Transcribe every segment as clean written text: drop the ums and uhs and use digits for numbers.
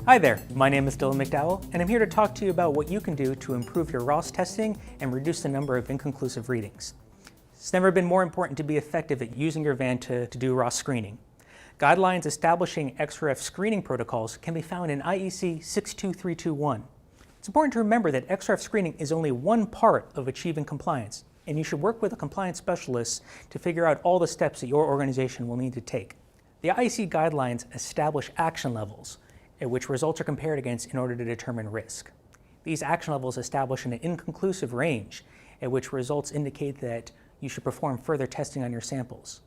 Hi there, my name is Dylan McDowell, and I'm here to talk to you about what you can do to improve your RoHs testing and reduce the number of inconclusive readings. It's never been more important to be effective at using your Vanta to do RoHs screening. Guidelines establishing XRF screening protocols can be found in IEC 62321. It's important to remember that XRF screening is only one part of achieving compliance, and you should work with a compliance specialist to figure out all the steps that your organization will need to take. The IEC guidelines establish action levels, at which results are compared against in order to determine risk. These action levels establish an inconclusive range, at which results indicate that you should perform further testing on your samples.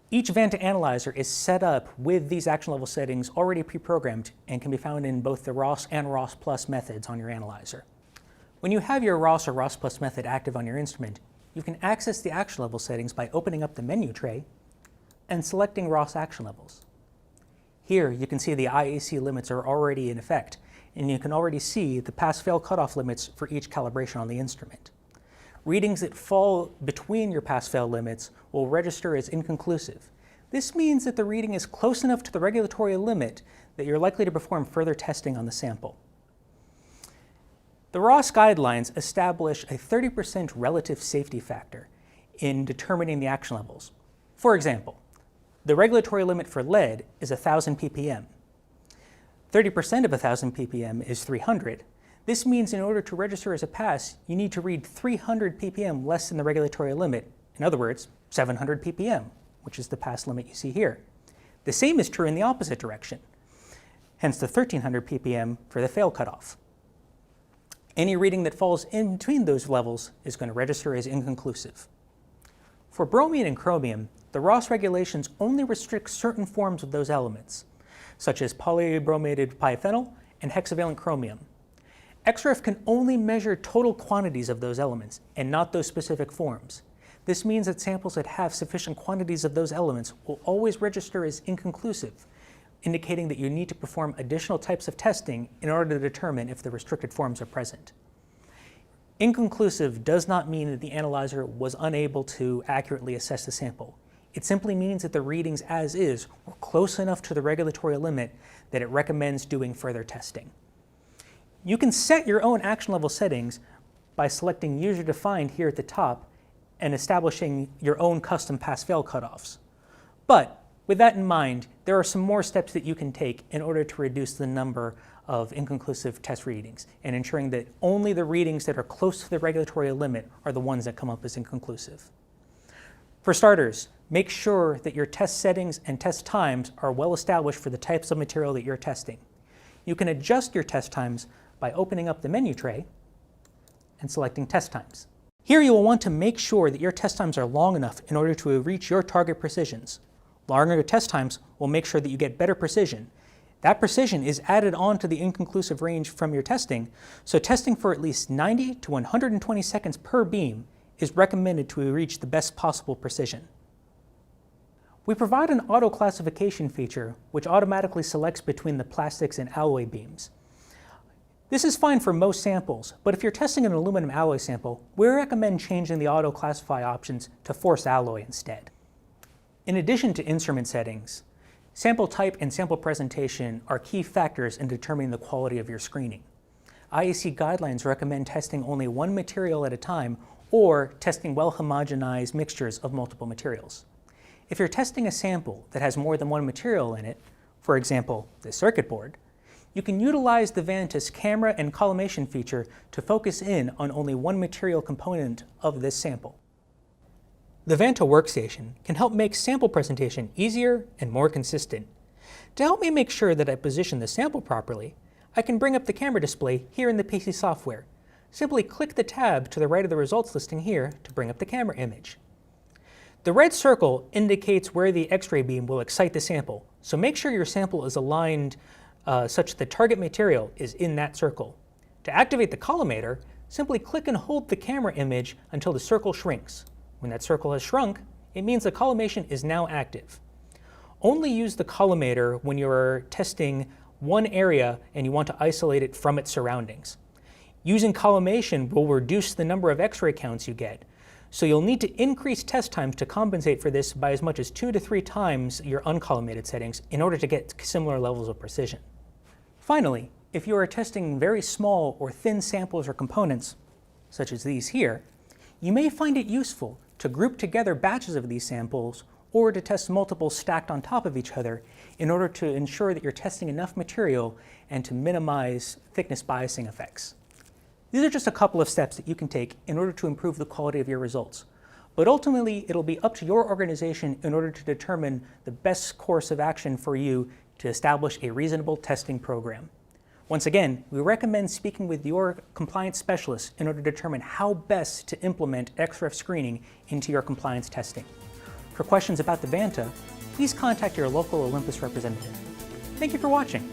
Each Vanta analyzer is set up with these action level settings already pre-programmed and can be found in both the RoHs and RoHs Plus methods on your analyzer. When you have your RoHs or RoHs Plus method active on your instrument, you can access the action level settings by opening up the menu tray and selecting RoHs action levels. Here you can see the IEC limits are already in effect, and you can already see the pass-fail cutoff limits for each calibration on the instrument. Readings that fall between your pass-fail limits will register as inconclusive. This means that the reading is close enough to the regulatory limit that you're likely to perform further testing on the sample. The RoHs guidelines establish a 30% relative safety factor in determining the action levels. For example, the regulatory limit for lead is 1,000 ppm. 30% of 1,000 ppm is 300. This means in order to register as a pass, you need to read 300 ppm less than the regulatory limit. In other words, 700 ppm, which is the pass limit you see here. The same is true in the opposite direction, hence the 1,300 ppm for the fail cutoff. Any reading that falls in between those levels is going to register as inconclusive. For bromine and chromium, the RoHs regulations only restrict certain forms of those elements, such as polybromated pyphenyl and hexavalent chromium. XRF can only measure total quantities of those elements and not those specific forms. This means that samples that have sufficient quantities of those elements will always register as inconclusive, indicating that you need to perform additional types of testing in order to determine if the restricted forms are present. Inconclusive does not mean that the analyzer was unable to accurately assess the sample. It simply means that the readings as is were close enough to the regulatory limit that it recommends doing further testing. You can set your own action level settings by selecting user defined here at the top and establishing your own custom pass-fail cutoffs. But with that in mind, there are some more steps that you can take in order to reduce the number of inconclusive test readings and ensuring that only the readings that are close to the regulatory limit are the ones that come up as inconclusive. For starters, make sure that your test settings and test times are well established for the types of material that you're testing. You can adjust your test times by opening up the menu tray and selecting test times. Here you will want to make sure that your test times are long enough in order to reach your target precisions. Longer test times will make sure that you get better precision. That precision is added on to the inconclusive range from your testing, so testing for at least 90 to 120 seconds per beam is recommended to reach the best possible precision. We provide an auto classification feature which automatically selects between the plastics and alloy beams. This is fine for most samples, but if you're testing an aluminum alloy sample, we recommend changing the auto classify options to force alloy instead. In addition to instrument settings, sample type and sample presentation are key factors in determining the quality of your screening. IEC guidelines recommend testing only one material at a time or testing well-homogenized mixtures of multiple materials. If you're testing a sample that has more than one material in it, for example, the circuit board, you can utilize the Vanta's camera and collimation feature to focus in on only one material component of this sample. The Vanta workstation can help make sample presentation easier and more consistent. To help me make sure that I position the sample properly, I can bring up the camera display here in the PC software. Simply click the tab to the right of the results listing here to bring up the camera image. The red circle indicates where the X-ray beam will excite the sample, so make sure your sample is aligned such that the target material is in that circle. To activate the collimator, simply click and hold the camera image until the circle shrinks. When that circle has shrunk, it means the collimation is now active. Only use the collimator when you're testing one area and you want to isolate it from its surroundings. Using collimation will reduce the number of X-ray counts you get, so you'll need to increase test times to compensate for this by as much as 2 to 3 times your uncollimated settings in order to get similar levels of precision. Finally, if you are testing very small or thin samples or components, such as these here, you may find it useful to group together batches of these samples or to test multiple stacked on top of each other in order to ensure that you're testing enough material and to minimize thickness biasing effects. These are just a couple of steps that you can take in order to improve the quality of your results. But ultimately, it'll be up to your organization in order to determine the best course of action for you to establish a reasonable testing program. Once again, we recommend speaking with your compliance specialist in order to determine how best to implement XREF screening into your compliance testing. For questions about the Vanta, please contact your local Olympus representative. Thank you for watching.